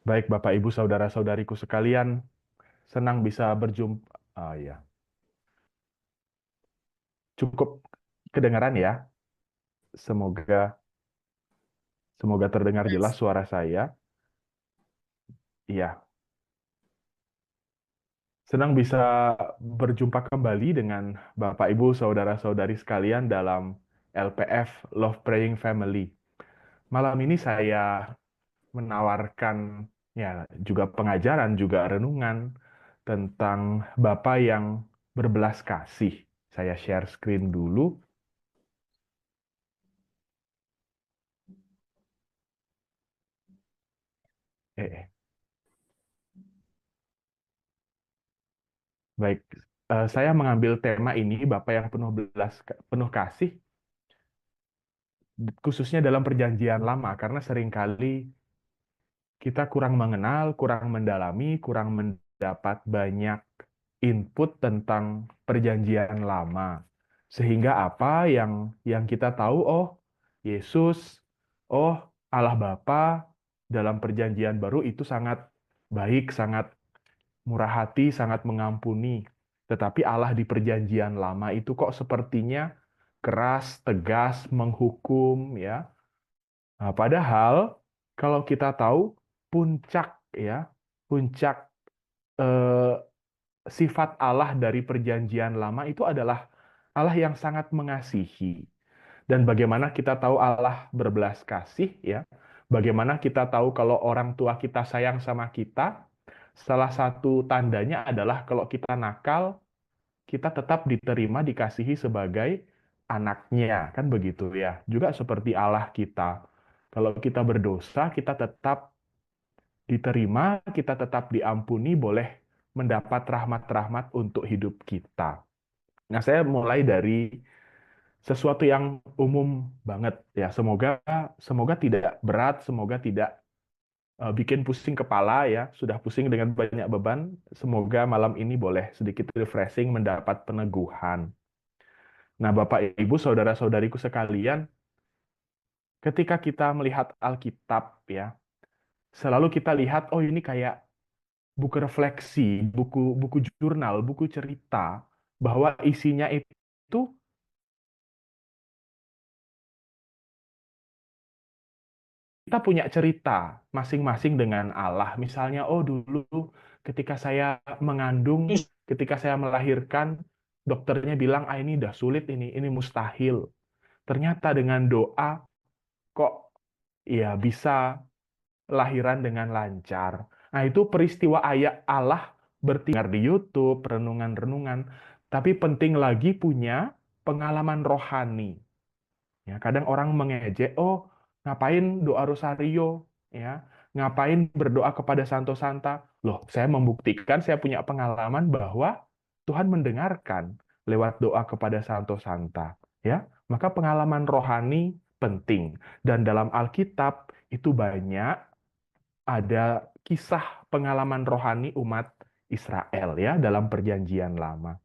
Baik, Bapak, Ibu, saudara-saudariku sekalian, senang bisa berjumpa. Ah, ya, cukup kedengaran ya. Semoga semoga terdengar jelas Yes. suara saya. Iya, senang bisa berjumpa kembali dengan Bapak, Ibu, saudara-saudari sekalian dalam LPF Love Praying Family. Malam ini saya menawarkan ya juga pengajaran, juga renungan tentang Bapa yang berbelas kasih. Saya share screen dulu. Eh, Baik, saya mengambil tema ini, Bapak yang penuh kasih, khususnya dalam perjanjian lama, karena seringkali kita kurang mengenal, kurang mendalami, kurang mendapat banyak input tentang perjanjian lama. Sehingga apa yang kita tahu, oh Yesus, oh Allah Bapa dalam perjanjian baru itu sangat baik, sangat murah hati, sangat mengampuni. Tetapi Allah di perjanjian lama itu kok sepertinya keras, tegas, menghukum, ya. Nah, padahal kalau kita tahu puncak ya, puncak eh, sifat Allah dari perjanjian lama itu adalah Allah yang sangat mengasihi. Dan bagaimana kita tahu Allah berbelas kasih ya? Bagaimana kita tahu kalau orang tua kita sayang sama kita? Salah satu tandanya adalah kalau kita nakal, kita tetap diterima, dikasihi sebagai anaknya, kan begitu ya. Juga seperti Allah kita. Kalau kita berdosa, kita tetap diterima, kita tetap diampuni, boleh mendapat rahmat-rahmat untuk hidup kita. Nah, saya mulai dari sesuatu yang umum banget ya. Semoga semoga tidak berat, semoga tidak bikin pusing kepala ya. Sudah pusing dengan banyak beban, semoga malam ini boleh sedikit refreshing, mendapat peneguhan. Nah, Bapak, Ibu, saudara-saudariku sekalian, ketika kita melihat Alkitab ya, selalu kita lihat oh ini kayak buku refleksi, buku buku jurnal, buku cerita bahwa isinya itu kita punya cerita masing-masing dengan Allah. Misalnya, oh dulu ketika saya mengandung, ketika saya melahirkan, dokternya bilang, ah ini udah sulit ini mustahil. Ternyata dengan doa kok ya bisa lahiran dengan lancar. Nah, itu peristiwa ayat Allah bertinggal di YouTube, renungan-renungan. Tapi penting lagi punya pengalaman rohani. Ya, kadang orang mengejek, oh ngapain doa rosario, ya, ngapain berdoa kepada Santo Santa. Loh, saya membuktikan saya punya pengalaman bahwa Tuhan mendengarkan lewat doa kepada Santo Santa. Ya, maka pengalaman rohani penting. Dan dalam Alkitab itu banyak ada kisah pengalaman rohani umat Israel ya dalam perjanjian lama.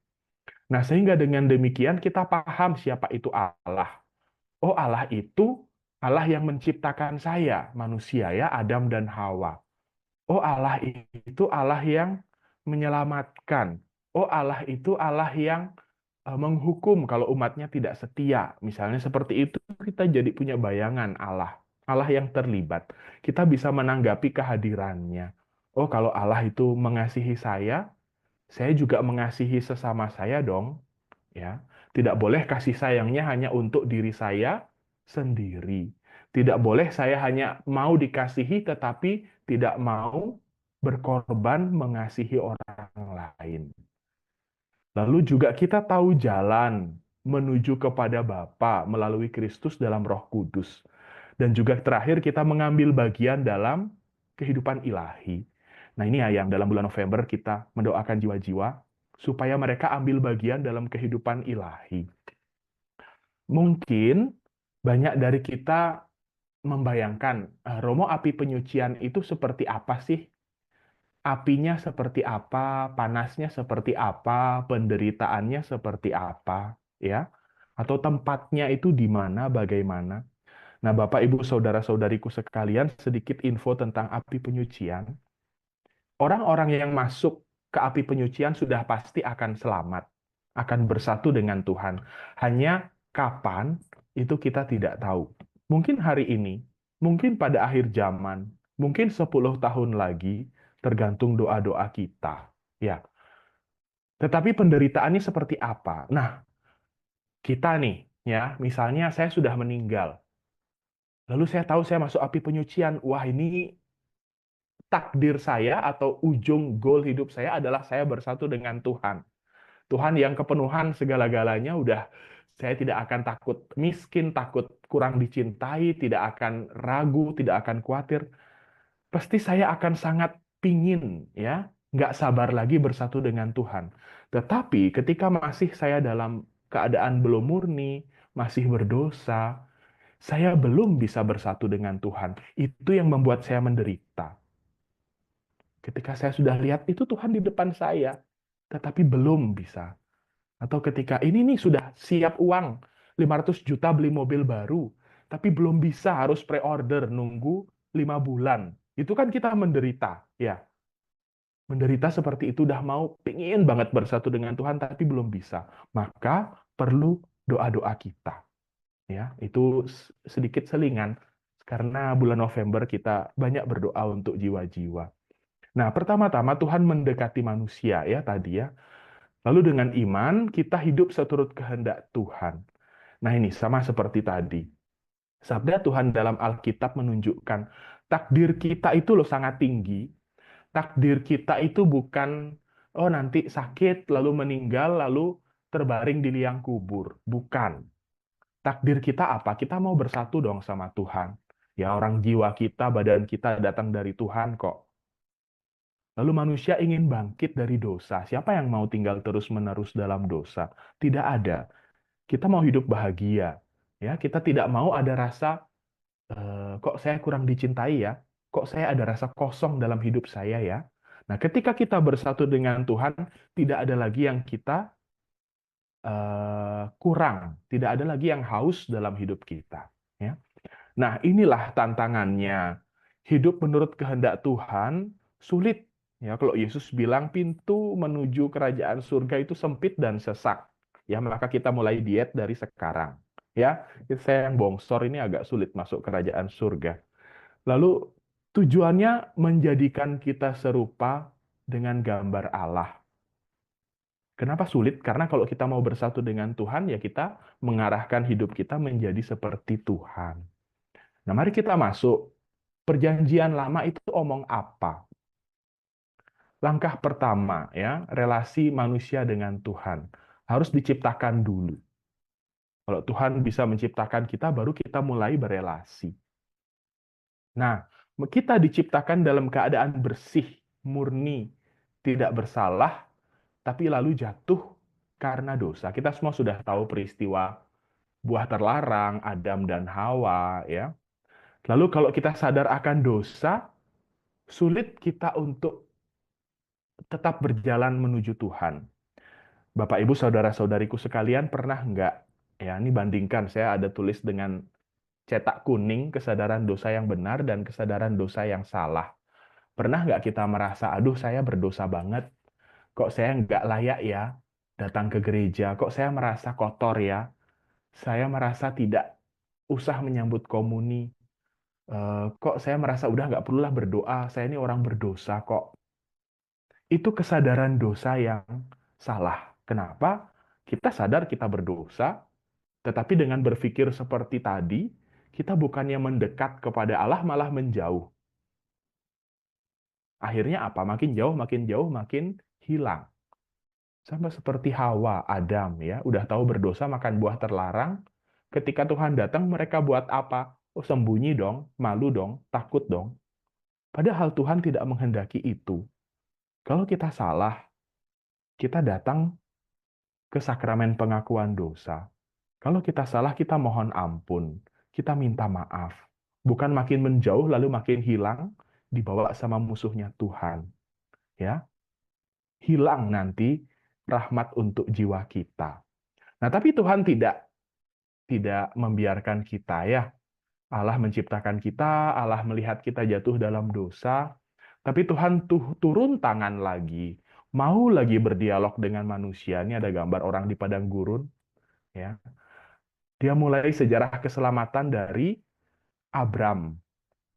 Nah, sehingga dengan demikian kita paham siapa itu Allah. Oh, Allah itu Allah yang menciptakan saya, manusia ya, Adam dan Hawa. Oh, Allah itu Allah yang menyelamatkan. Oh, Allah itu Allah yang menghukum kalau umatnya tidak setia. Misalnya seperti itu, kita jadi punya bayangan Allah. Allah yang terlibat. Kita bisa menanggapi kehadirannya. Oh, kalau Allah itu mengasihi saya juga mengasihi sesama saya dong. Ya, tidak boleh kasih sayangnya hanya untuk diri saya sendiri. Tidak boleh saya hanya mau dikasihi tetapi tidak mau berkorban mengasihi orang lain. Lalu juga kita tahu jalan menuju kepada Bapa melalui Kristus dalam Roh Kudus. Dan juga terakhir kita mengambil bagian dalam kehidupan ilahi. Nah, ini ya yang dalam bulan November kita mendoakan jiwa-jiwa supaya mereka ambil bagian dalam kehidupan ilahi. Mungkin banyak dari kita membayangkan, Romo, api penyucian itu seperti apa sih? Apinya seperti apa? Panasnya seperti apa? Penderitaannya seperti apa? Ya, atau tempatnya itu di mana, bagaimana? Nah, Bapak, Ibu, saudara-saudariku sekalian, sedikit info tentang api penyucian. Orang-orang yang masuk ke api penyucian sudah pasti akan selamat, akan bersatu dengan Tuhan. Hanya kapan itu kita tidak tahu. Mungkin hari ini, mungkin pada akhir zaman, mungkin 10 tahun lagi, tergantung doa-doa kita. Ya, tetapi penderitaannya seperti apa? Nah, kita nih, ya, misalnya saya sudah meninggal, lalu saya tahu saya masuk api penyucian. Wah, ini takdir saya atau ujung goal hidup saya adalah saya bersatu dengan Tuhan. Tuhan yang kepenuhan segala-galanya, udah saya tidak akan takut miskin, takut kurang dicintai, tidak akan ragu, tidak akan khawatir. Pasti saya akan sangat pingin, ya, nggak sabar lagi bersatu dengan Tuhan. Tetapi ketika masih saya dalam keadaan belum murni, masih berdosa, saya belum bisa bersatu dengan Tuhan. Itu yang membuat saya menderita. Ketika saya sudah lihat itu Tuhan di depan saya, tetapi belum bisa. Atau ketika ini nih sudah siap uang, 500 juta beli mobil baru, tapi belum bisa, harus pre-order, nunggu 5 bulan. Itu kan kita menderita, ya. Menderita seperti itu, udah mau, pengen banget bersatu dengan Tuhan, tapi belum bisa. Maka perlu doa-doa kita. Ya, itu sedikit selingan, karena bulan November kita banyak berdoa untuk jiwa-jiwa. Nah, pertama-tama Tuhan mendekati manusia, ya tadi ya. Lalu dengan iman kita hidup seturut kehendak Tuhan. Nah, ini sama seperti tadi. Sabda Tuhan dalam Alkitab menunjukkan takdir kita itu loh sangat tinggi. Takdir kita itu bukan oh nanti sakit lalu meninggal lalu terbaring di liang kubur. Bukan. Takdir kita apa? Kita mau bersatu dong sama Tuhan. Ya, orang jiwa kita, badan kita datang dari Tuhan kok. Lalu manusia ingin bangkit dari dosa. Siapa yang mau tinggal terus-menerus dalam dosa? Tidak ada. Kita mau hidup bahagia. Ya, kita tidak mau ada rasa kok saya kurang dicintai ya? Kok saya ada rasa kosong dalam hidup saya ya? Nah, ketika kita bersatu dengan Tuhan, tidak ada lagi yang kita kurang, tidak ada lagi yang haus dalam hidup kita. Ya. Nah, inilah tantangannya. Hidup menurut kehendak Tuhan sulit. Ya, kalau Yesus bilang pintu menuju kerajaan surga itu sempit dan sesak. Ya, maka kita mulai diet dari sekarang. Ya, saya yang bongsor ini agak sulit masuk kerajaan surga. Lalu tujuannya menjadikan kita serupa dengan gambar Allah. Kenapa sulit? Karena kalau kita mau bersatu dengan Tuhan, ya kita mengarahkan hidup kita menjadi seperti Tuhan. Nah, mari kita masuk. Perjanjian lama itu omong apa? Langkah pertama, ya, relasi manusia dengan Tuhan harus diciptakan dulu. Kalau Tuhan bisa menciptakan kita, baru kita mulai berelasi. Nah, kita diciptakan dalam keadaan bersih, murni, tidak bersalah, tapi lalu jatuh karena dosa. Kita semua sudah tahu peristiwa buah terlarang, Adam dan Hawa, ya. Lalu kalau kita sadar akan dosa, sulit kita untuk tetap berjalan menuju Tuhan. Bapak, Ibu, saudara-saudariku sekalian, pernah nggak, ya ini bandingkan, saya ada tulis dengan cetak kuning, kesadaran dosa yang benar dan kesadaran dosa yang salah. Pernah nggak kita merasa, aduh saya berdosa banget, kok saya nggak layak ya datang ke gereja, kok saya merasa kotor ya, saya merasa tidak usah menyambut komuni, kok saya merasa udah nggak perlulah berdoa, saya ini orang berdosa kok. Itu kesadaran dosa yang salah. Kenapa? Kita sadar kita berdosa, tetapi dengan berpikir seperti tadi, kita bukannya mendekat kepada Allah, malah menjauh. Akhirnya apa? Makin jauh, makin hilang. Sama seperti Hawa, Adam, ya, udah tahu berdosa makan buah terlarang. Ketika Tuhan datang, mereka buat apa? Oh, sembunyi dong, malu dong, takut dong. Padahal Tuhan tidak menghendaki itu. Kalau kita salah, kita datang ke sakramen pengakuan dosa. Kalau kita salah, kita mohon ampun, kita minta maaf. Bukan makin menjauh lalu makin hilang, dibawa sama musuhnya Tuhan. Ya, hilang nanti rahmat untuk jiwa kita. Nah, tapi Tuhan tidak membiarkan kita ya. Allah menciptakan kita, Allah melihat kita jatuh dalam dosa, tapi Tuhan turun tangan lagi, mau lagi berdialog dengan manusia. Ini ada gambar orang di padang gurun, ya. Dia mulai sejarah keselamatan dari Abram.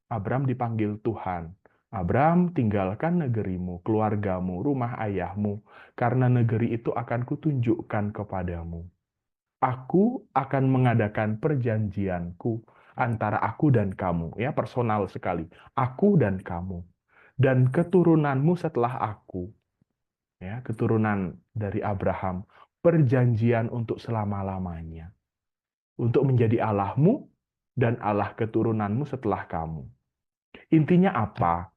Abram dipanggil Tuhan. Abram, tinggalkan negerimu, keluargamu, rumah ayahmu, karena negeri itu akan kutunjukkan kepadamu. Aku akan mengadakan perjanjianku antara aku dan kamu, ya, personal sekali. Aku dan kamu, dan keturunanmu setelah aku, ya, keturunan dari Abraham, perjanjian untuk selama-lamanya, untuk menjadi Allahmu dan Allah keturunanmu setelah kamu. Intinya apa?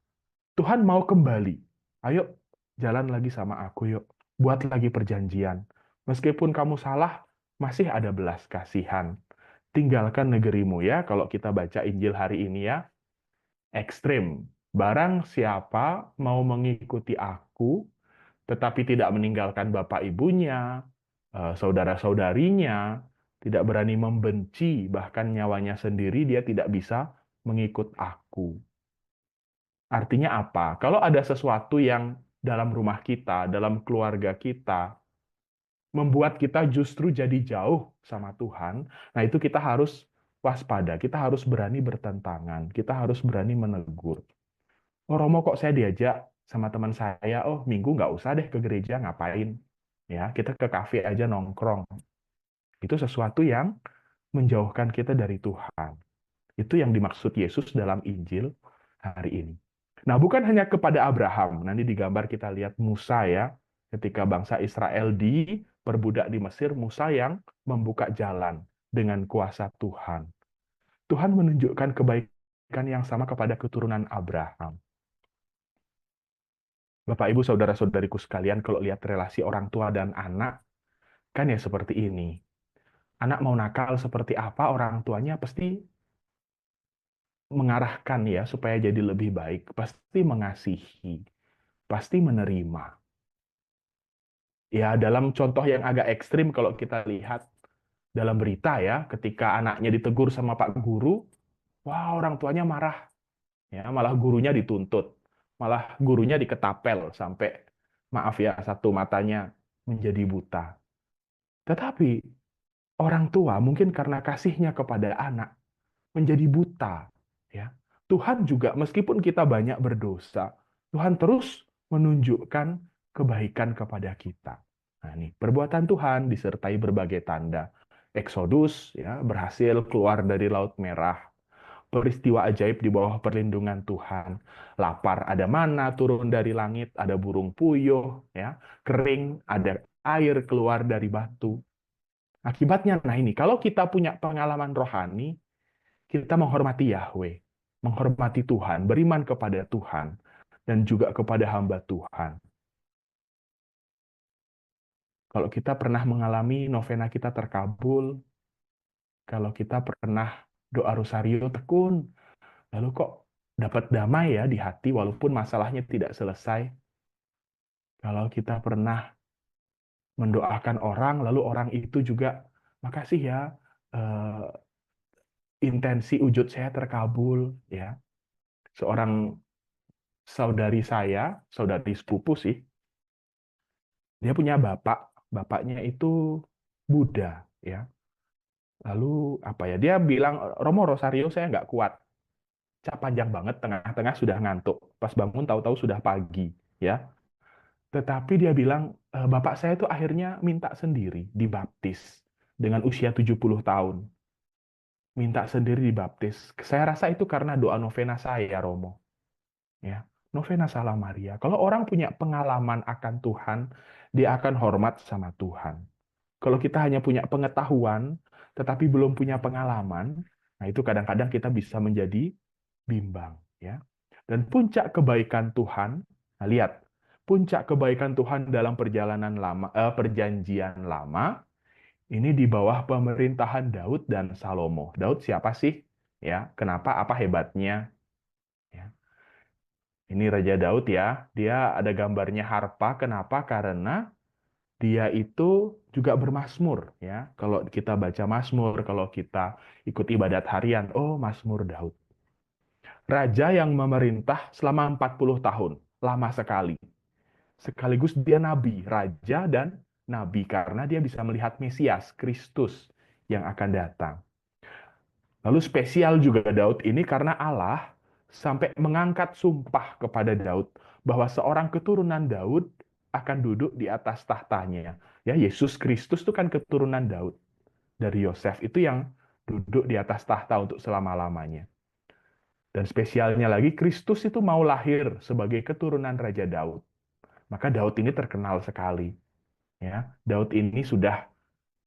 Tuhan mau kembali. Ayo, jalan lagi sama aku yuk. Buat lagi perjanjian. Meskipun kamu salah, masih ada belas kasihan. Tinggalkan negerimu ya, kalau kita baca Injil hari ini ya. Ekstrim. Barang siapa mau mengikuti aku, tetapi tidak meninggalkan bapak ibunya, saudara-saudarinya, tidak berani membenci, bahkan nyawanya sendiri, dia tidak bisa mengikut aku. Artinya apa? Kalau ada sesuatu yang dalam rumah kita, dalam keluarga kita, membuat kita justru jadi jauh sama Tuhan, nah itu kita harus waspada, kita harus berani bertentangan, kita harus berani menegur. Oh Romo, kok saya diajak sama teman saya, oh minggu nggak usah deh ke gereja, ngapain? Ya, kita ke kafe aja nongkrong. Itu sesuatu yang menjauhkan kita dari Tuhan. Itu yang dimaksud Yesus dalam Injil hari ini. Nah, bukan hanya kepada Abraham. Nanti di gambar kita lihat Musa ya. Ketika bangsa Israel diperbudak di Mesir, Musa yang membuka jalan dengan kuasa Tuhan. Tuhan menunjukkan kebaikan yang sama kepada keturunan Abraham. Bapak, Ibu, Saudara-saudariku sekalian, kalau lihat relasi orang tua dan anak, kan ya seperti ini. Anak mau nakal seperti apa, orang tuanya pasti mengarahkan ya supaya jadi lebih baik, pasti mengasihi, pasti menerima. Ya, dalam contoh yang agak ekstrim kalau kita lihat dalam berita ya, ketika anaknya ditegur sama Pak Guru, wah orang tuanya marah, ya malah gurunya dituntut, malah gurunya diketapel sampai maaf ya satu matanya menjadi buta. Tetapi orang tua mungkin karena kasihnya kepada anak menjadi buta, ya. Tuhan juga meskipun kita banyak berdosa, Tuhan terus menunjukkan kebaikan kepada kita. Nah, ini perbuatan Tuhan disertai berbagai tanda. Eksodus ya berhasil keluar dari Laut Merah. Peristiwa ajaib di bawah perlindungan Tuhan. Lapar ada mana turun dari langit, ada burung puyuh ya, kering ada air keluar dari batu. Akibatnya nah ini kalau kita punya pengalaman rohani, kita menghormati Yahweh, menghormati Tuhan, beriman kepada Tuhan, dan juga kepada hamba Tuhan. Kalau kita pernah mengalami novena kita terkabul, kalau kita pernah doa rosario tekun, lalu kok dapat damai ya di hati walaupun masalahnya tidak selesai. Kalau kita pernah mendoakan orang, lalu orang itu juga, makasih ya, intensi wujud saya terkabul, ya. Seorang saudari saya, saudari sepupu sih, dia punya bapaknya itu Buddha, ya. Lalu apa ya? Dia bilang, Romo Rosario saya nggak kuat, cap panjang banget, tengah-tengah sudah ngantuk, pas bangun tahu-tahu sudah pagi, ya. Tetapi dia bilang, bapak saya itu akhirnya minta sendiri dibaptis dengan usia 70 tahun, minta sendiri dibaptis. Saya rasa itu karena doa novena saya, Romo. Ya, novena Salam Maria. Kalau orang punya pengalaman akan Tuhan, dia akan hormat sama Tuhan. Kalau kita hanya punya pengetahuan, tetapi belum punya pengalaman, nah itu kadang-kadang kita bisa menjadi bimbang. Ya. Dan puncak kebaikan Tuhan, nah lihat, puncak kebaikan Tuhan dalam perjanjian lama, ini di bawah pemerintahan Daud dan Salomo. Daud siapa sih? Ya, kenapa? Apa hebatnya? Ya. Ini Raja Daud ya, dia ada gambarnya harpa. Kenapa? Karena Dia itu juga bermazmur, ya. Kalau kita baca Mazmur, kalau kita ikut ibadat harian, oh Mazmur Daud. Raja yang memerintah selama 40 tahun, lama sekali. Sekaligus dia nabi, raja dan nabi karena dia bisa melihat Mesias, Kristus yang akan datang. Lalu spesial juga Daud ini karena Allah sampai mengangkat sumpah kepada Daud bahwa seorang keturunan Daud akan duduk di atas tahtanya. Ya, Yesus Kristus itu kan keturunan Daud. Dari Yosef itu yang duduk di atas tahta untuk selama-lamanya. Dan spesialnya lagi, Kristus itu mau lahir sebagai keturunan Raja Daud. Maka Daud ini terkenal sekali. Ya, Daud ini sudah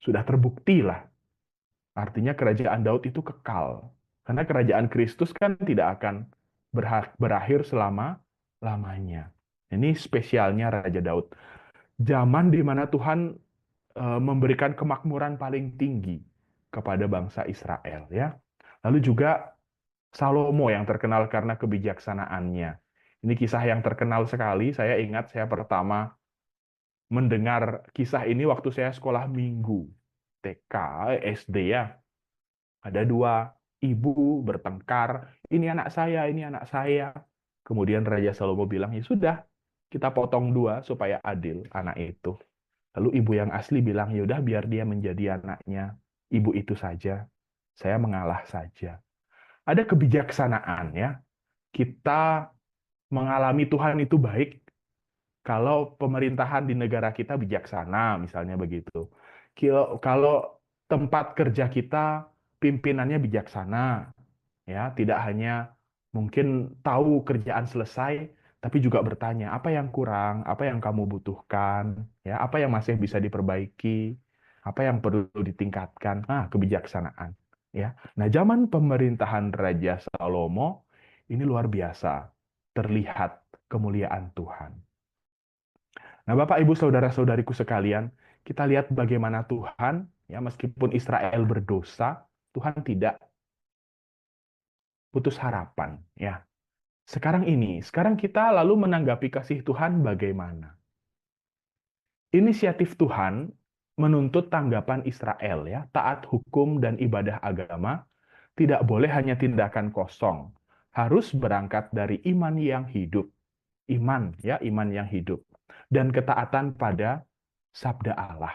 terbukti lah. Artinya kerajaan Daud itu kekal. Karena kerajaan Kristus kan tidak akan berakhir selama-lamanya. Ini spesialnya Raja Daud. Zaman di mana Tuhan memberikan kemakmuran paling tinggi kepada bangsa Israel, ya. Lalu juga Salomo yang terkenal karena kebijaksanaannya. Ini kisah yang terkenal sekali. Saya ingat saya pertama mendengar kisah ini waktu saya sekolah minggu. TK, SD ya. Ada dua ibu bertengkar. Ini anak saya, ini anak saya. Kemudian Raja Salomo bilang, ya sudah, kita potong dua supaya adil anak itu. Lalu ibu yang asli bilang, ya udah biar dia menjadi anaknya ibu itu saja. Saya mengalah saja. Ada kebijaksanaan ya. Kita mengalami Tuhan itu baik kalau pemerintahan di negara kita bijaksana, misalnya begitu. Kalau tempat kerja kita pimpinannya bijaksana, ya, tidak hanya mungkin tahu kerjaan selesai, tapi juga bertanya apa yang kurang, apa yang kamu butuhkan, ya, apa yang masih bisa diperbaiki, apa yang perlu ditingkatkan. Nah, kebijaksanaan, ya. Nah, zaman pemerintahan Raja Salomo ini luar biasa, terlihat kemuliaan Tuhan. Nah, Bapak, Ibu, saudara-saudariku sekalian, kita lihat bagaimana Tuhan, ya, meskipun Israel berdosa, Tuhan tidak putus harapan, ya. Sekarang kita lalu menanggapi kasih Tuhan bagaimana? Inisiatif Tuhan menuntut tanggapan Israel, ya, taat hukum dan ibadah agama, tidak boleh hanya tindakan kosong, harus berangkat dari iman yang hidup. Iman, ya, iman yang hidup. Dan ketaatan pada sabda Allah.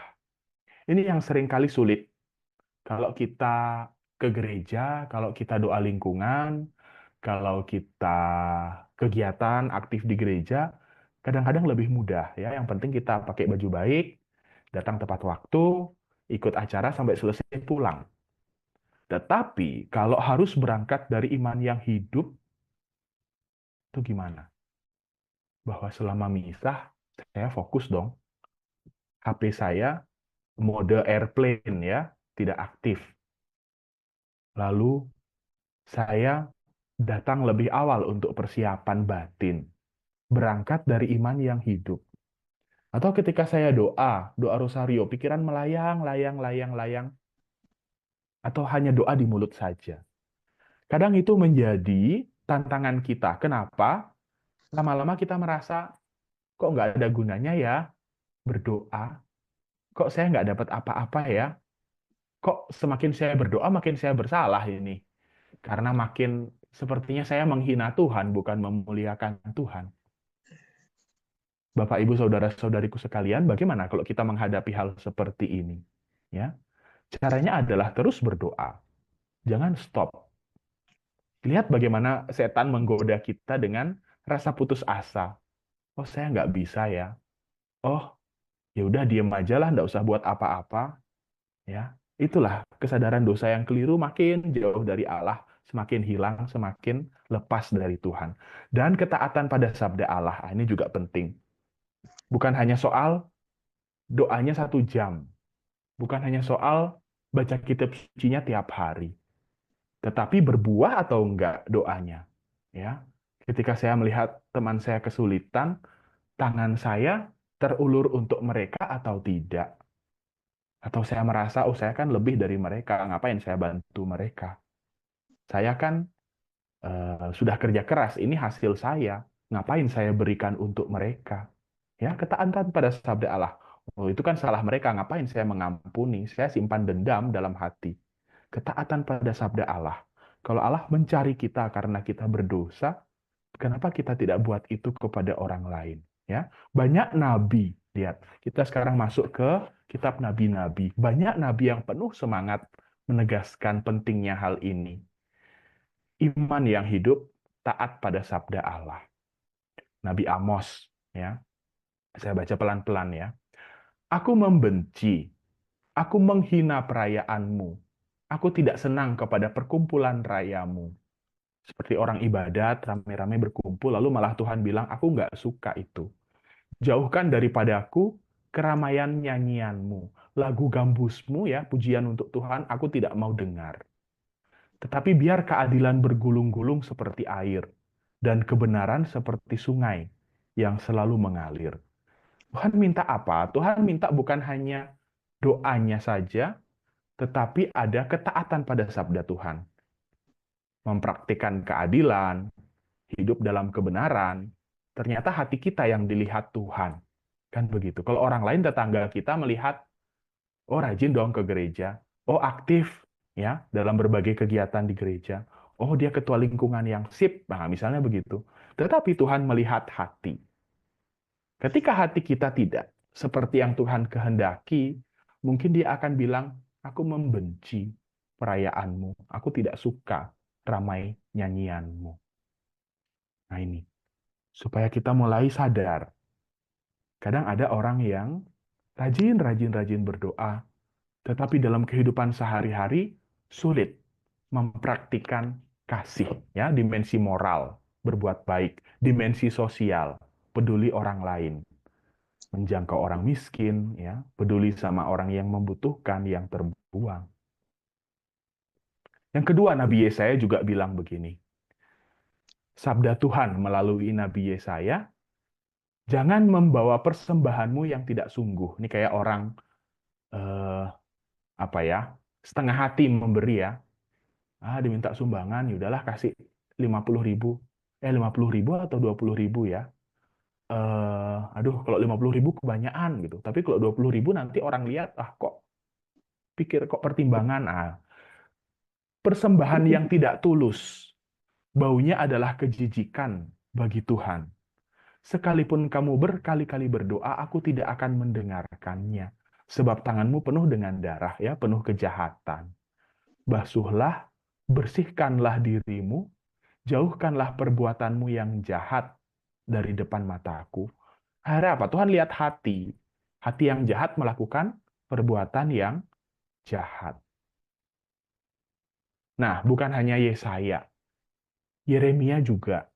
Ini yang seringkali sulit. Kalau kita ke gereja, kalau kita doa lingkungan, kalau kita kegiatan aktif di gereja, kadang-kadang lebih mudah ya. Yang penting kita pakai baju baik, datang tepat waktu, ikut acara sampai selesai pulang. Tetapi kalau harus berangkat dari iman yang hidup, itu gimana? Bahwa selama misah, saya fokus dong. HP saya mode airplane ya, tidak aktif. Lalu saya datang lebih awal untuk persiapan batin. Berangkat dari iman yang hidup. Atau ketika saya doa, doa rosario, pikiran melayang, layang, layang, layang. Atau hanya doa di mulut saja. Kadang itu menjadi tantangan kita. Kenapa? Lama-lama kita merasa, kok nggak ada gunanya ya berdoa? Kok saya nggak dapat apa-apa ya? Kok semakin saya berdoa, makin saya bersalah ini. Karena makin sepertinya saya menghina Tuhan, bukan memuliakan Tuhan. Bapak, Ibu, saudara-saudariku sekalian, bagaimana kalau kita menghadapi hal seperti ini? Ya, caranya adalah terus berdoa. Jangan stop. Lihat bagaimana setan menggoda kita dengan rasa putus asa. Oh, saya nggak bisa ya. Oh, ya udah diem aja lah, nggak usah buat apa-apa. Ya, itulah kesadaran dosa yang keliru makin jauh dari Allah, semakin hilang, semakin lepas dari Tuhan. Dan ketaatan pada sabda Allah, ini juga penting. Bukan hanya soal doanya 1 jam. Bukan hanya soal baca kitab sucinya tiap hari. Tetapi berbuah atau enggak doanya. Ya. Ketika saya melihat teman saya kesulitan, tangan saya terulur untuk mereka atau tidak. Atau saya merasa, oh saya kan lebih dari mereka, ngapain saya bantu mereka. Saya kan sudah kerja keras, ini hasil saya, ngapain saya berikan untuk mereka. Ya, ketaatan pada sabda Allah. Oh, itu kan salah mereka. Ngapain saya mengampuni? Saya simpan dendam dalam hati. Ketaatan pada sabda Allah. Kalau Allah mencari kita karena kita berdosa, kenapa kita tidak buat itu kepada orang lain? Ya, banyak nabi. Lihat, kita sekarang masuk ke kitab nabi-nabi. Banyak nabi yang penuh semangat menegaskan pentingnya hal ini. Iman yang hidup taat pada sabda Allah. Nabi Amos, ya. Saya baca pelan-pelan ya. Aku membenci, aku menghina perayaanmu. Aku tidak senang kepada perkumpulan rayamu. Seperti orang ibadat, rame-rame berkumpul, lalu malah Tuhan bilang, aku nggak suka itu. Jauhkan daripadaku keramaian nyanyianmu. Lagu gambusmu, ya, pujian untuk Tuhan, aku tidak mau dengar. Tetapi biar keadilan bergulung-gulung seperti air, dan kebenaran seperti sungai yang selalu mengalir. Tuhan minta apa? Tuhan minta bukan hanya doanya saja, tetapi ada ketaatan pada sabda Tuhan. Mempraktikkan keadilan, hidup dalam kebenaran, ternyata hati kita yang dilihat Tuhan. Kan begitu. Kalau orang lain, tetangga kita melihat, oh rajin dong ke gereja, oh aktif ya dalam berbagai kegiatan di gereja, oh dia ketua lingkungan yang sip, nah misalnya begitu. Tetapi Tuhan melihat hati. Ketika hati kita tidak seperti yang Tuhan kehendaki, mungkin dia akan bilang, aku membenci perayaanmu, aku tidak suka ramai nyanyianmu. Nah ini, supaya kita mulai sadar. Kadang ada orang yang rajin berdoa, tetapi dalam kehidupan sehari-hari sulit mempraktikkan kasih, ya, dimensi moral, berbuat baik, dimensi sosial, peduli orang lain, menjangkau orang miskin, ya, peduli sama orang yang membutuhkan, yang terbuang. Yang kedua, Nabi Yesaya juga bilang begini, sabda Tuhan melalui Nabi Yesaya, jangan membawa persembahanmu yang tidak sungguh. Ini kayak orang eh, apa ya, setengah hati memberi ya. Diminta sumbangan, ya udahlah kasih 50.000. 50.000 atau 20.000 ya. Aduh, kalau 50.000 kebanyakan gitu. Tapi kalau 20.000 nanti orang lihat, kok pikir kok pertimbangan. Persembahan yang tidak tulus, baunya adalah kejijikan bagi Tuhan. Sekalipun kamu berkali-kali berdoa, aku tidak akan mendengarkannya. Sebab tanganmu penuh dengan darah, ya, penuh kejahatan. Basuhlah, bersihkanlah dirimu, jauhkanlah perbuatanmu yang jahat dari depan mataku. Akhirnya apa? Tuhan lihat hati. Hati yang jahat melakukan perbuatan yang jahat. Nah, bukan hanya Yesaya. Yeremia juga.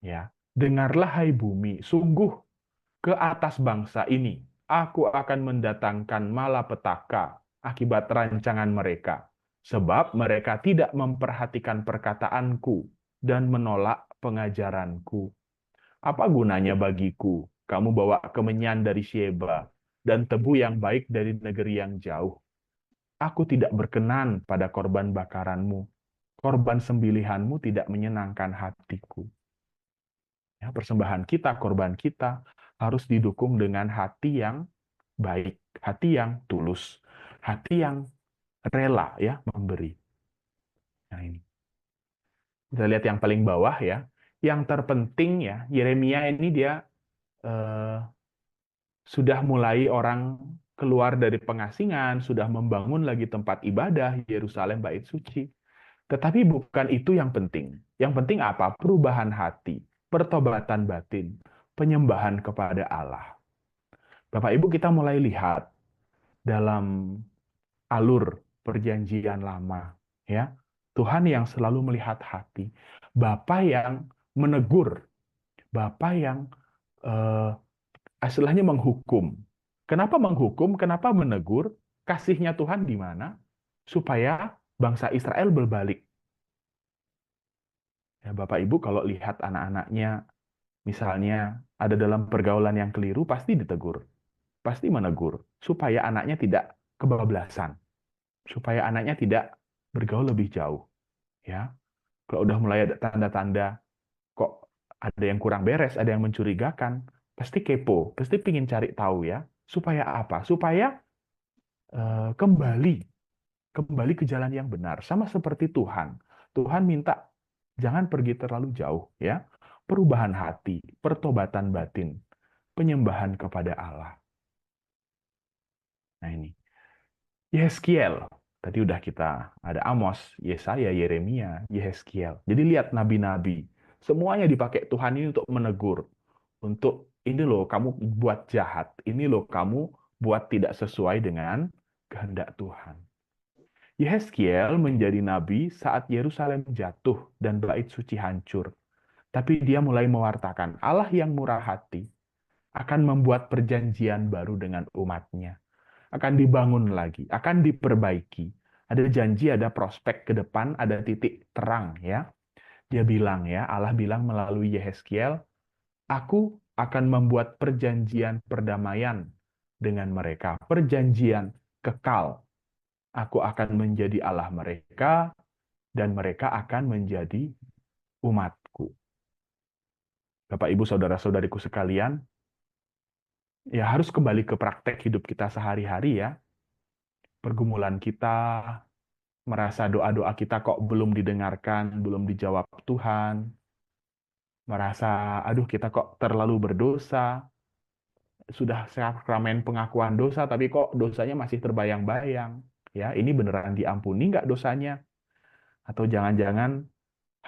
Ya, dengarlah hai bumi, sungguh ke atas bangsa ini aku akan mendatangkan malapetaka akibat rancangan mereka, sebab mereka tidak memperhatikan perkataanku dan menolak pengajaranku. Apa gunanya bagiku kamu bawa kemenyan dari Sheba dan tebu yang baik dari negeri yang jauh? Aku tidak berkenan pada korban bakaranmu. Korban sembelihanmu tidak menyenangkan hatiku. Ya, persembahan kita, korban kita harus didukung dengan hati yang baik, hati yang tulus, hati yang rela ya memberi. Nah ini. Kita lihat yang paling bawah ya. Yang terpenting ya, Yeremia ini dia eh, sudah mulai orang keluar dari pengasingan, sudah membangun lagi tempat ibadah Yerusalem bait suci. Tetapi bukan itu yang penting. Yang penting apa? Perubahan hati, pertobatan batin, penyembahan kepada Allah. Bapak Ibu, kita mulai lihat dalam alur perjanjian lama, ya. Tuhan yang selalu melihat hati, Bapa yang menegur, Bapa yang istilahnya menghukum. Kenapa menghukum? Kenapa menegur? Kasihnya Tuhan di mana? Supaya bangsa Israel berbalik. Ya, Bapak Ibu kalau lihat anak-anaknya, misalnya ada dalam pergaulan yang keliru, pasti ditegur. Pasti menegur. Supaya anaknya tidak kebablasan. Supaya anaknya tidak bergaul lebih jauh. Ya, kalau udah mulai ada tanda-tanda, kok ada yang kurang beres, ada yang mencurigakan, Pasti kepo, pasti pingin cari tahu ya. Supaya apa? Supaya kembali kembali ke jalan yang benar. Sama seperti Tuhan. Tuhan minta jangan pergi terlalu jauh ya. Perubahan hati, pertobatan batin, penyembahan kepada Allah. Nah ini. Yehezkiel. Tadi udah kita ada Amos, Yesaya, Yeremia, Yehezkiel. Jadi lihat nabi-nabi. Semuanya dipakai Tuhan ini untuk menegur. Untuk ini loh kamu buat jahat. Ini loh kamu buat tidak sesuai dengan kehendak Tuhan. Yehezkiel menjadi nabi saat Yerusalem jatuh dan bait suci hancur. Tapi dia mulai mewartakan Allah yang murah hati akan membuat perjanjian baru dengan umatnya. Akan dibangun lagi, akan diperbaiki. Ada janji, ada prospek ke depan, ada titik terang ya. Dia bilang ya, Allah bilang melalui Yehezkiel, aku akan membuat perjanjian perdamaian dengan mereka, perjanjian kekal. Aku akan menjadi Allah mereka, dan mereka akan menjadi umatku. Bapak, Ibu, Saudara-saudariku sekalian, ya harus kembali ke praktek hidup kita sehari-hari ya. Pergumulan kita, merasa doa-doa kita kok belum didengarkan, belum dijawab Tuhan, merasa, aduh kita kok terlalu berdosa, sudah sakramen pengakuan dosa, tapi kok dosanya masih terbayang-bayang. Ya, ini beneran diampuni nggak dosanya? Atau jangan-jangan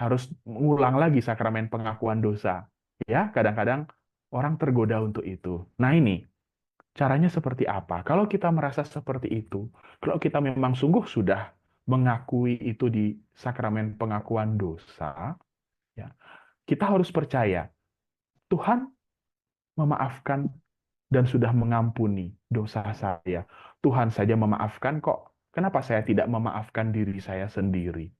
harus mengulang lagi sakramen pengakuan dosa. Ya, kadang-kadang orang tergoda untuk itu. Nah ini, caranya seperti apa? Kalau kita merasa seperti itu, kalau kita memang sungguh sudah mengakui itu di sakramen pengakuan dosa, ya, kita harus percaya Tuhan memaafkan dan sudah mengampuni dosa saya. Tuhan saja memaafkan kok. Kenapa saya tidak memaafkan diri saya sendiri?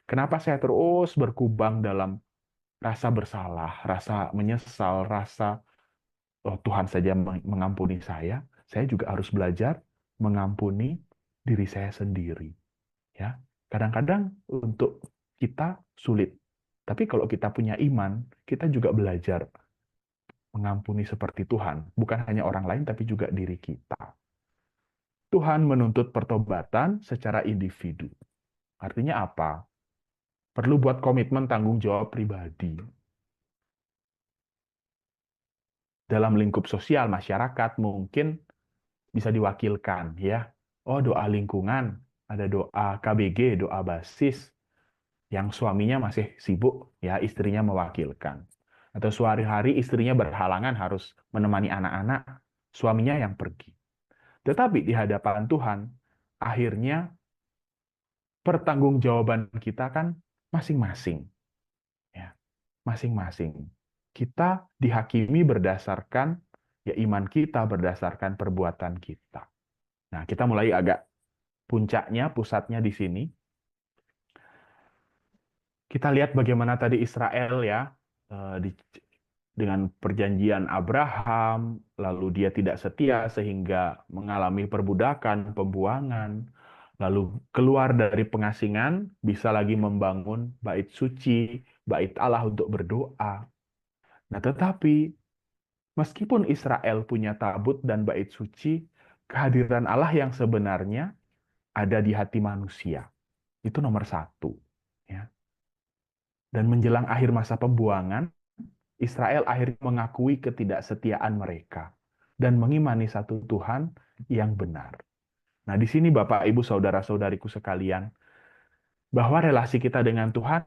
Kenapa saya terus berkubang dalam rasa bersalah, rasa menyesal, rasa oh, Tuhan saja mengampuni saya juga harus belajar mengampuni diri saya sendiri. Ya, kadang-kadang untuk kita sulit, tapi kalau kita punya iman, kita juga belajar mengampuni seperti Tuhan, bukan hanya orang lain, tapi juga diri kita. Tuhan menuntut pertobatan secara individu. Artinya apa? Perlu buat komitmen tanggung jawab pribadi. Dalam lingkup sosial masyarakat mungkin bisa diwakilkan ya. Oh, doa lingkungan, ada doa KBG, doa basis yang suaminya masih sibuk ya, istrinya mewakilkan. Atau suatu hari istrinya berhalangan harus menemani anak-anak, suaminya yang pergi. Tetapi di hadapan Tuhan, akhirnya pertanggungjawaban kita kan masing-masing ya, masing-masing. Kita dihakimi berdasarkan ya iman kita, berdasarkan perbuatan kita. Nah, kita mulai agak puncaknya, pusatnya di sini. Kita lihat bagaimana tadi Israel ya, dengan perjanjian Abraham, lalu dia tidak setia sehingga mengalami perbudakan, pembuangan, lalu keluar dari pengasingan, bisa lagi membangun bait suci, bait Allah untuk berdoa. Nah, tetapi meskipun Israel punya tabut dan bait suci, kehadiran Allah yang sebenarnya ada di hati manusia. Itu nomor satu. Ya. Dan menjelang akhir masa pembuangan, Israel akhirnya mengakui ketidaksetiaan mereka dan mengimani satu Tuhan yang benar. Nah, di sini Bapak, Ibu, Saudara-saudariku sekalian, bahwa relasi kita dengan Tuhan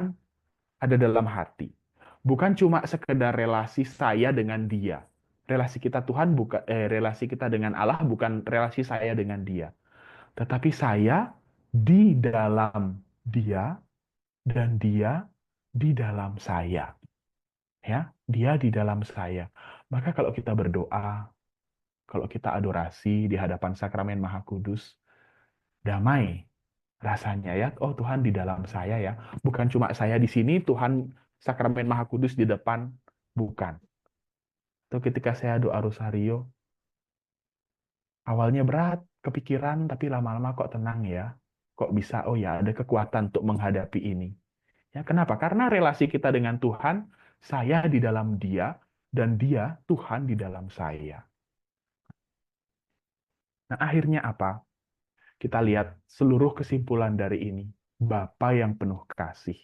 ada dalam hati. Bukan cuma sekedar relasi saya dengan Dia. Relasi kita Tuhan bukan relasi kita dengan Allah bukan relasi saya dengan Dia, tetapi saya di dalam Dia dan Dia di dalam saya. Ya, Dia di dalam saya. Maka kalau kita berdoa, kalau kita adorasi di hadapan sakramen Maha Kudus, damai rasanya ya. Oh, Tuhan di dalam saya ya. Bukan cuma saya di sini, Tuhan sakramen Maha Kudus di depan, bukan. Atau ketika saya doa rosario, awalnya berat, kepikiran, tapi lama-lama kok tenang ya. Kok bisa, oh ya ada kekuatan untuk menghadapi ini. Ya, kenapa? Karena relasi kita dengan Tuhan, saya di dalam Dia, dan Dia Tuhan di dalam saya. Nah, akhirnya apa? Kita lihat seluruh kesimpulan dari ini. Bapa yang penuh kasih.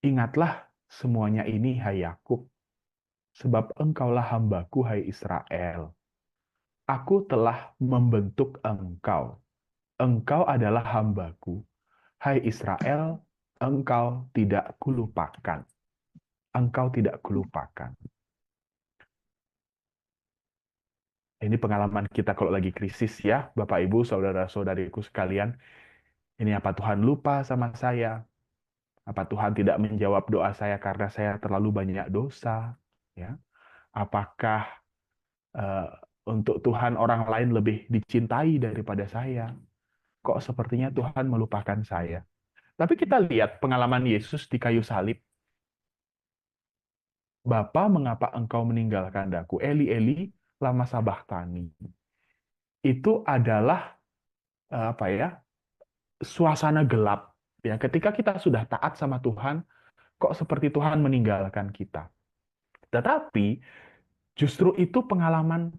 Ingatlah semuanya ini, hai Yakub, sebab engkaulah hambaku, hai Israel. Aku telah membentuk engkau. Engkau adalah hambaku. Hai Israel, engkau tidak kulupakan. Engkau tidak kulupakan. Ini pengalaman kita kalau lagi krisis ya, Bapak Ibu, saudara-saudariku sekalian. Ini apa Tuhan lupa sama saya? Apa Tuhan tidak menjawab doa saya karena saya terlalu banyak dosa? Ya. Apakah eh, untuk Tuhan orang lain lebih dicintai daripada saya? Kok sepertinya Tuhan melupakan saya? Tapi kita lihat pengalaman Yesus di kayu salib. Bapa, mengapa engkau meninggalkan aku? Eli, Eli, lama sabachthani. Itu adalah apa ya? Suasana gelap. Ya, ketika kita sudah taat sama Tuhan, kok seperti Tuhan meninggalkan kita. Tetapi justru itu pengalaman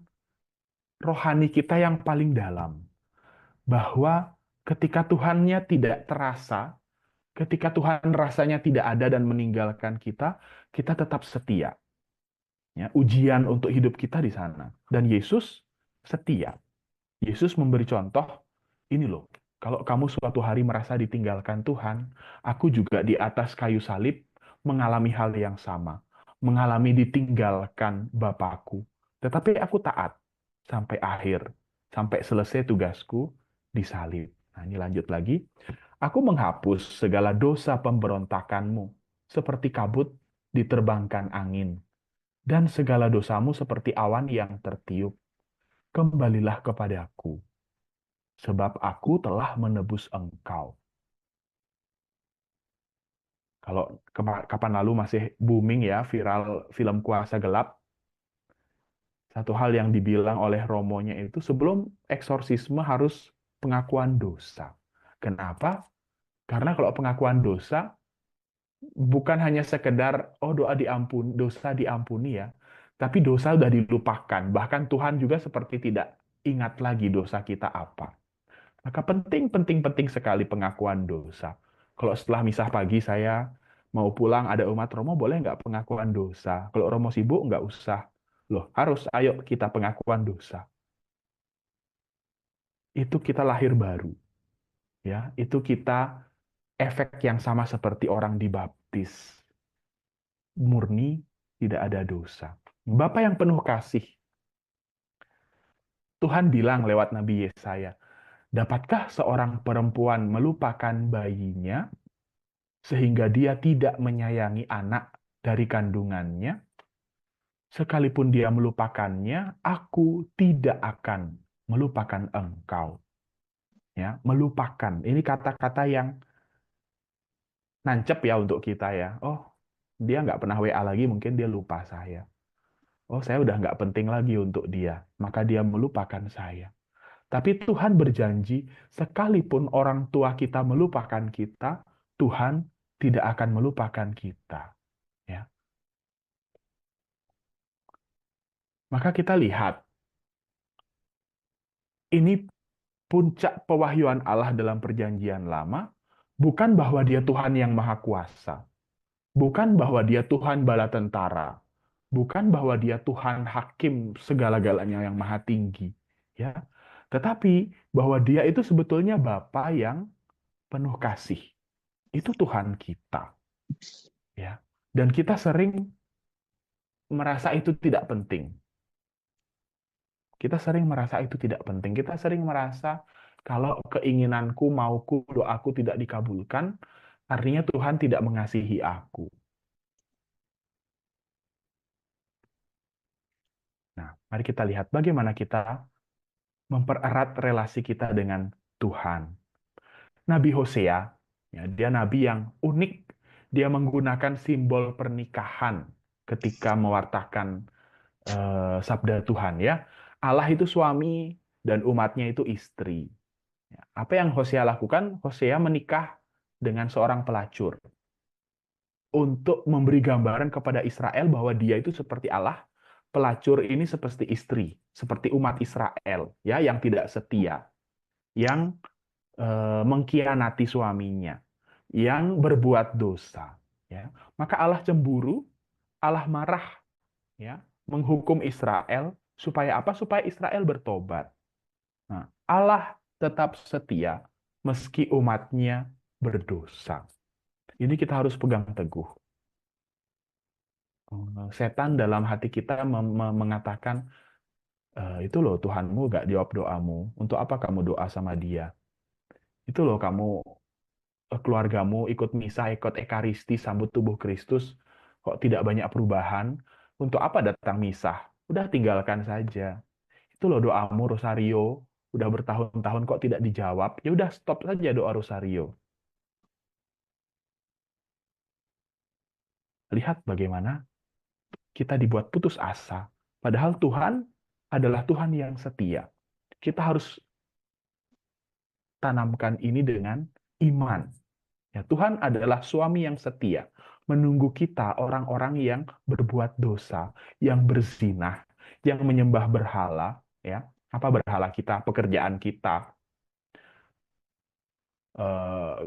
rohani kita yang paling dalam. Bahwa ketika Tuhannya tidak terasa, ketika Tuhan rasanya tidak ada dan meninggalkan kita, kita tetap setia. Ya, ujian untuk hidup kita di sana. Dan Yesus setia. Yesus memberi contoh, ini loh, kalau kamu suatu hari merasa ditinggalkan Tuhan, aku juga di atas kayu salib mengalami hal yang sama. Mengalami ditinggalkan Bapakku. Tetapi aku taat sampai akhir. Sampai selesai tugasku di salib. Nah, ini lanjut lagi. Aku menghapus segala dosa pemberontakanmu, seperti kabut diterbangkan angin, dan segala dosamu seperti awan yang tertiup. Kembalilah kepadaku, sebab aku telah menebus engkau. Kalau kapan lalu masih booming ya, viral film Kuasa Gelap, satu hal yang dibilang oleh Romonya itu sebelum eksorsisme harus pengakuan dosa. Kenapa? Karena kalau pengakuan dosa, bukan hanya sekedar, oh doa diampun, dosa diampuni ya, tapi dosa sudah dilupakan. Bahkan Tuhan juga seperti tidak ingat lagi dosa kita apa. Maka penting sekali pengakuan dosa. Kalau setelah misah pagi saya mau pulang ada umat Romo, boleh nggak pengakuan dosa? Kalau Romo sibuk nggak usah. Loh, harus ayo kita pengakuan dosa. Itu kita lahir baru. Ya, itu kita efek yang sama seperti orang dibaptis. Murni, tidak ada dosa. Bapa yang penuh kasih. Tuhan bilang lewat Nabi Yesaya, dapatkah seorang perempuan melupakan bayinya sehingga dia tidak menyayangi anak dari kandungannya? Sekalipun dia melupakannya, aku tidak akan melupakan engkau. Ya, melupakan. Ini kata-kata yang nancep ya untuk kita ya. Oh, dia nggak pernah WA lagi, mungkin dia lupa saya. Oh, saya udah nggak penting lagi untuk dia, maka dia melupakan saya. Tapi Tuhan berjanji, sekalipun orang tua kita melupakan kita, Tuhan tidak akan melupakan kita. Ya. Maka kita lihat, ini puncak pewahyuan Allah dalam perjanjian lama, bukan bahwa dia Tuhan yang maha kuasa, bukan bahwa dia Tuhan bala tentara, bukan bahwa dia Tuhan hakim segala-galanya yang maha tinggi, ya. Tetapi bahwa dia itu sebetulnya Bapa yang penuh kasih. Itu Tuhan kita, ya. Dan kita sering merasa itu tidak penting. Kita sering merasa itu tidak penting. Kita sering merasa kalau keinginanku, mauku, doaku tidak dikabulkan, artinya Tuhan tidak mengasihi aku. Nah, mari kita lihat bagaimana kita mempererat relasi kita dengan Tuhan. Nabi Hosea, ya, dia nabi yang unik. Dia menggunakan simbol pernikahan ketika mewartakan sabda Tuhan. Ya, Allah itu suami dan umatnya itu istri. Ya, apa yang Hosea lakukan? Hosea menikah dengan seorang pelacur. untuk memberi gambaran kepada Israel bahwa dia itu seperti Allah, pelacur ini seperti istri, seperti umat Israel, ya, yang tidak setia, yang mengkhianati suaminya, yang berbuat dosa, ya. Maka Allah cemburu, Allah marah, ya, menghukum Israel supaya apa? Supaya Israel bertobat. Nah, Allah tetap setia meski umatnya berdosa. Ini kita harus pegang teguh. Setan dalam hati kita mengatakan, itu loh Tuhanmu gak jawab doamu. Untuk apa kamu doa sama dia? Itu loh kamu, keluargamu ikut misa, ikut ekaristi, sambut tubuh Kristus, kok tidak banyak perubahan? Untuk apa datang misa? Udah tinggalkan saja. Itu loh doamu Rosario, udah bertahun-tahun kok tidak dijawab. Ya udah stop saja doa Rosario. Lihat bagaimana kita dibuat putus asa. Padahal Tuhan adalah Tuhan yang setia. Kita harus tanamkan ini dengan iman. Ya, Tuhan adalah suami yang setia, menunggu kita orang-orang yang berbuat dosa, yang berzinah, yang menyembah berhala, ya. Apa berhala kita? Pekerjaan kita, eh,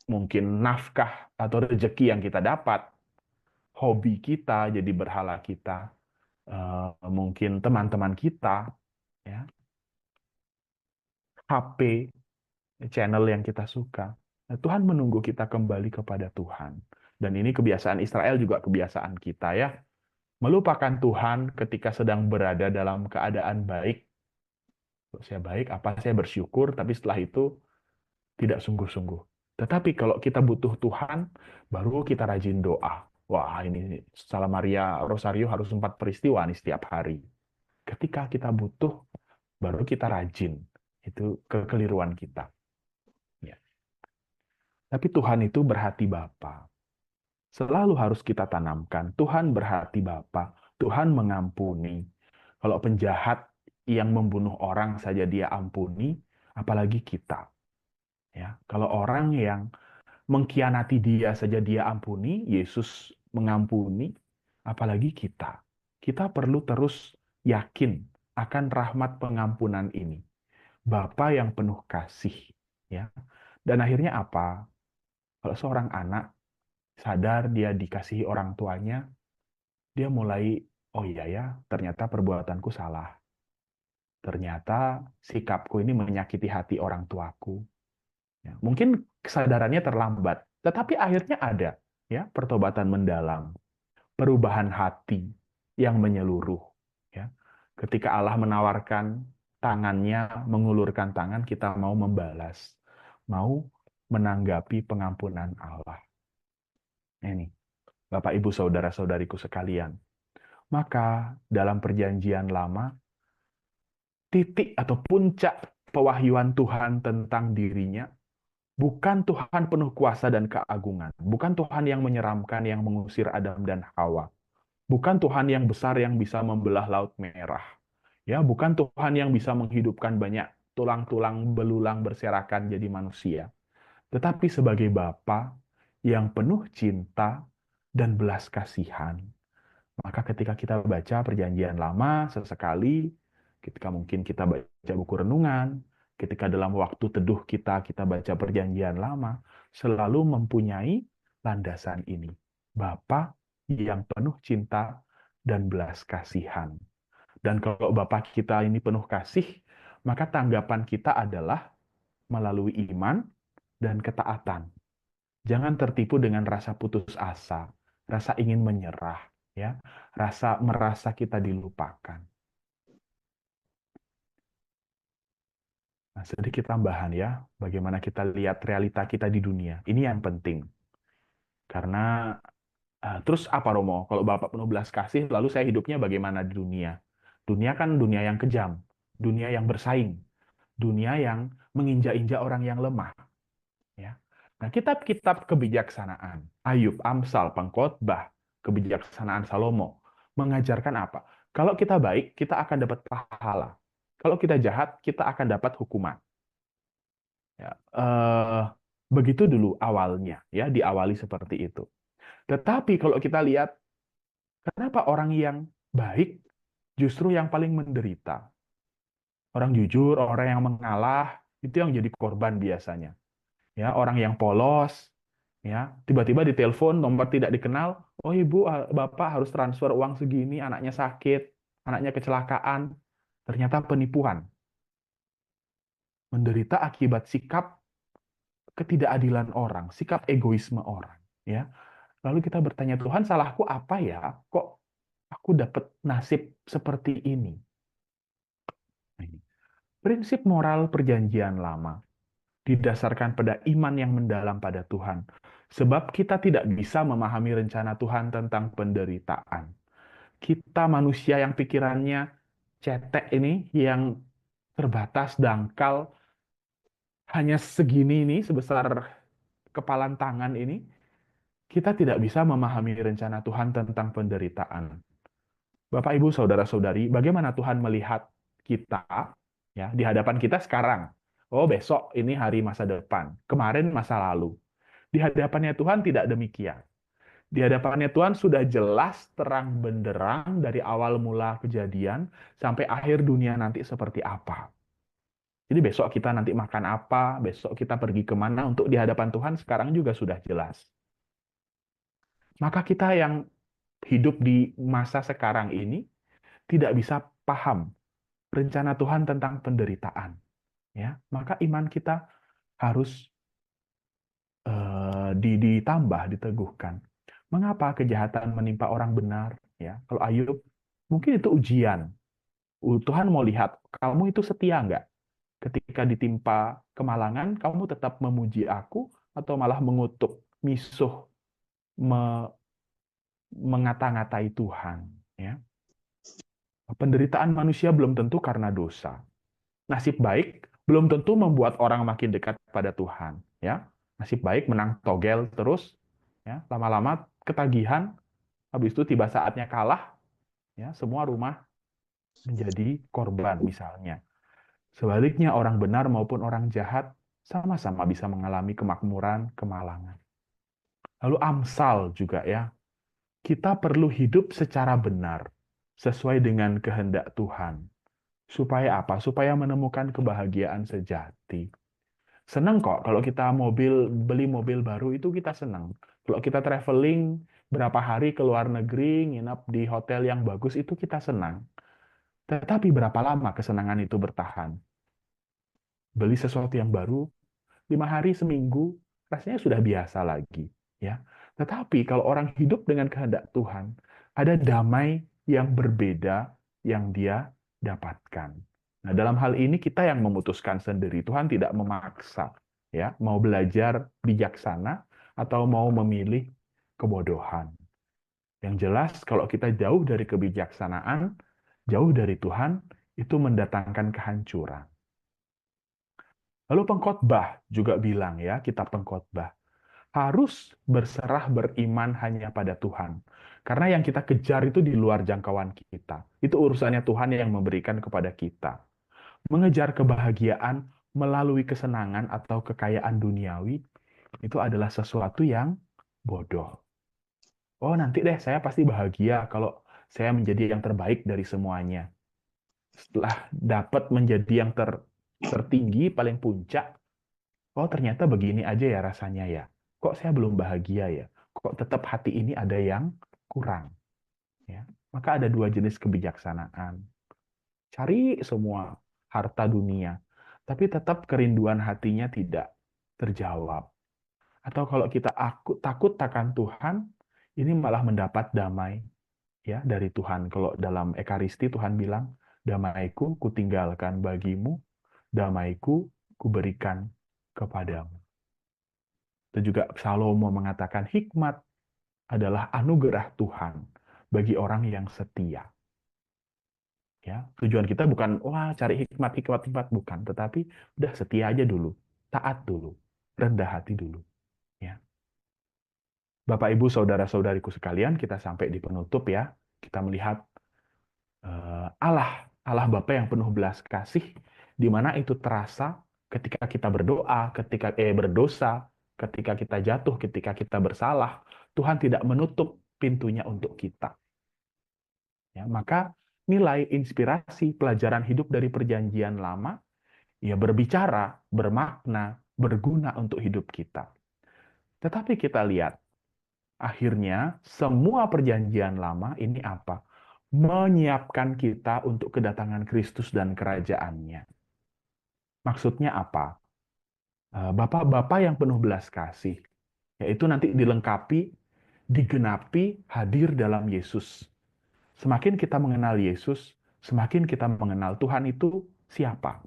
mungkin nafkah atau rezeki yang kita dapat, hobi kita jadi berhala kita, mungkin teman-teman kita, ya, HP, channel yang kita suka. Nah, Tuhan menunggu kita kembali kepada Tuhan. Dan ini kebiasaan Israel juga kebiasaan kita, ya. Melupakan Tuhan ketika sedang berada dalam keadaan baik. Kalau saya baik, apa saya bersyukur, tapi setelah itu tidak sungguh-sungguh. Tetapi kalau kita butuh Tuhan, baru kita rajin doa. Wah, ini Salam Maria Rosario harus 4 peristiwa nih setiap hari. Ketika kita butuh, baru kita rajin. Itu kekeliruan kita. Ya. Tapi Tuhan itu berhati Bapa. Selalu harus kita tanamkan. Tuhan berhati Bapa. Tuhan mengampuni. Kalau penjahat yang membunuh orang saja dia ampuni, apalagi kita. Ya, kalau orang yang mengkhianati dia saja dia ampuni, Yesus mengampuni, apalagi kita. Kita perlu terus yakin akan rahmat pengampunan ini. Bapa yang penuh kasih, ya. Dan akhirnya apa? Kalau seorang anak sadar dia dikasihi orang tuanya, dia mulai, oh iya ya, ternyata perbuatanku salah. Ternyata sikapku ini menyakiti hati orang tuaku. Ya, mungkin kesadarannya terlambat, tetapi akhirnya ada, ya, pertobatan mendalam, perubahan hati yang menyeluruh. Ya, ketika Allah menawarkan tangannya, mengulurkan tangan, kita mau membalas, mau menanggapi pengampunan Allah. Ini, Bapak, Ibu, saudara-saudariku sekalian. Maka dalam perjanjian lama, titik atau puncak pewahyuan Tuhan tentang dirinya bukan Tuhan penuh kuasa dan keagungan. Bukan Tuhan yang menyeramkan, yang mengusir Adam dan Hawa. Bukan Tuhan yang besar yang bisa membelah Laut Merah. Ya, bukan Tuhan yang bisa menghidupkan banyak tulang-tulang belulang berserakan jadi manusia. Tetapi sebagai Bapa yang penuh cinta dan belas kasihan. Maka ketika kita baca perjanjian lama sesekali, ketika mungkin kita baca buku renungan, ketika dalam waktu teduh kita baca perjanjian lama, selalu mempunyai landasan ini. Bapa yang penuh cinta dan belas kasihan. Dan kalau Bapa kita ini penuh kasih, maka tanggapan kita adalah melalui iman dan ketaatan. Jangan tertipu dengan rasa putus asa, rasa ingin menyerah, ya, rasa merasa kita dilupakan. Nah, sedikit tambahan ya, bagaimana kita lihat realita kita di dunia. Ini yang penting. Karena terus apa Romo? Kalau Bapak penuh belas kasih, lalu saya hidupnya bagaimana di dunia? Dunia kan dunia yang kejam, dunia yang bersaing, dunia yang menginjak-injak orang yang lemah. Ya. Nah, kitab-kitab kebijaksanaan, Ayub, Amsal, Pengkhotbah, kebijaksanaan Salomo, mengajarkan apa? Kalau kita baik, kita akan dapat pahala. Kalau kita jahat, kita akan dapat hukuman. Ya, begitu dulu awalnya, ya, diawali seperti itu. Tetapi kalau kita lihat, kenapa orang yang baik justru yang paling menderita? Orang jujur, orang yang mengalah, itu yang jadi korban biasanya. Ya, orang yang polos, ya, tiba-tiba ditelepon nomor tidak dikenal, oh ibu, bapak harus transfer uang segini, anaknya sakit, anaknya kecelakaan, ternyata penipuan, menderita akibat sikap ketidakadilan orang, sikap egoisme orang, ya. Lalu kita bertanya, Tuhan, salahku apa ya? Kok aku dapat nasib seperti ini? Prinsip moral perjanjian lama didasarkan pada iman yang mendalam pada Tuhan. Sebab kita tidak bisa memahami rencana Tuhan tentang penderitaan. Kita manusia yang pikirannya cetek ini, yang terbatas, dangkal, hanya segini ini, sebesar kepalan tangan ini, kita tidak bisa memahami rencana Tuhan tentang penderitaan. Bapak, Ibu, saudara-saudari, bagaimana Tuhan melihat kita ya di hadapan kita sekarang? Oh, besok ini hari masa depan, kemarin masa lalu. Di hadapannya Tuhan tidak demikian. Di hadapannya Tuhan sudah jelas terang benderang dari awal mula kejadian sampai akhir dunia nanti seperti apa. Jadi besok kita nanti makan apa, besok kita pergi kemana untuk di hadapan Tuhan sekarang juga sudah jelas. Maka kita yang hidup di masa sekarang ini tidak bisa paham rencana Tuhan tentang penderitaan. Ya, maka iman kita harus ditambah, diteguhkan. Mengapa kejahatan menimpa orang benar? Ya, kalau Ayub, mungkin itu ujian. Tuhan mau lihat kamu itu setia nggak? Ketika ditimpa kemalangan, kamu tetap memuji aku atau malah mengutuk, misuh, mengata-ngatai Tuhan? Ya, penderitaan manusia belum tentu karena dosa. Nasib baik belum tentu membuat orang makin dekat pada Tuhan. Ya, nasib baik menang togel terus, ya, lama-lama ketagihan, habis itu tiba saatnya kalah, ya, semua rumah menjadi korban misalnya. Sebaliknya orang benar maupun orang jahat sama-sama bisa mengalami kemakmuran, kemalangan. Lalu Amsal juga ya, kita perlu hidup secara benar, sesuai dengan kehendak Tuhan. Supaya apa? Supaya menemukan kebahagiaan sejati. Senang kok kalau kita beli mobil baru itu kita senang. Kalau kita traveling berapa hari ke luar negeri, nginap di hotel yang bagus itu kita senang. Tetapi berapa lama kesenangan itu bertahan? Beli sesuatu yang baru, 5 hari, seminggu, rasanya sudah biasa lagi. Ya. Tetapi kalau orang hidup dengan kehendak Tuhan, ada damai yang berbeda yang dia dapatkan. Nah, dalam hal ini kita yang memutuskan sendiri. Tuhan tidak memaksa, ya, mau belajar bijaksana atau mau memilih kebodohan. Yang jelas, kalau kita jauh dari kebijaksanaan, jauh dari Tuhan, itu mendatangkan kehancuran. Lalu pengkhotbah juga bilang ya, kita pengkhotbah harus berserah beriman hanya pada Tuhan. Karena yang kita kejar itu di luar jangkauan kita. Itu urusannya Tuhan yang memberikan kepada kita. Mengejar kebahagiaan melalui kesenangan atau kekayaan duniawi itu adalah sesuatu yang bodoh. Oh, nanti deh saya pasti bahagia kalau saya menjadi yang terbaik dari semuanya. Setelah dapat menjadi yang tertinggi, paling puncak, oh ternyata begini aja ya rasanya ya. Kok saya belum bahagia ya? Kok tetap hati ini ada yang kurang? Ya. Maka ada dua jenis kebijaksanaan. Cari semua harta dunia, tapi tetap kerinduan hatinya tidak terjawab. Atau kalau kita takut akan Tuhan, ini malah mendapat damai ya dari Tuhan. Kalau dalam Ekaristi Tuhan bilang, damaiku kutinggalkan bagimu, damaiku kuberikan kepadamu. Dan juga Salomo mengatakan hikmat adalah anugerah Tuhan bagi orang yang setia. Ya, tujuan kita bukan wah cari hikmat, hikmat, hikmat, bukan, tetapi udah setia aja dulu, taat dulu, rendah hati dulu. Ya. Bapak, Ibu, saudara-saudariku sekalian, kita sampai di penutup ya. Kita melihat Allah Bapa yang penuh belas kasih, di mana itu terasa ketika kita berdoa, ketika berdosa, ketika kita jatuh, ketika kita bersalah. Tuhan tidak menutup pintunya untuk kita. Ya, maka nilai inspirasi pelajaran hidup dari Perjanjian Lama ya berbicara, bermakna, berguna untuk hidup kita. Tetapi kita lihat, akhirnya semua Perjanjian Lama ini apa? Menyiapkan kita untuk kedatangan Kristus dan kerajaannya. Maksudnya apa? Bapak-bapak yang penuh belas kasih, yaitu nanti dilengkapi, digenapi, hadir dalam Yesus. Semakin kita mengenal Yesus, semakin kita mengenal Tuhan itu siapa.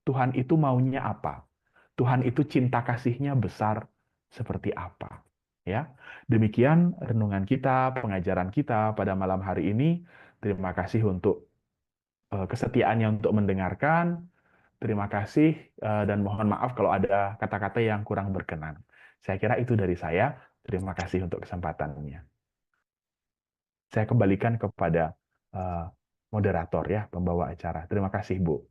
Tuhan itu maunya apa. Tuhan itu cinta kasihnya besar seperti apa. Ya, demikian renungan kita, pengajaran kita pada malam hari ini. Terima kasih untuk kesetiaannya untuk mendengarkan. Terima kasih dan mohon maaf kalau ada kata-kata yang kurang berkenan. Saya kira itu dari saya. Terima kasih untuk kesempatannya. Saya kembalikan kepada moderator ya, pembawa acara. Terima kasih, Bu.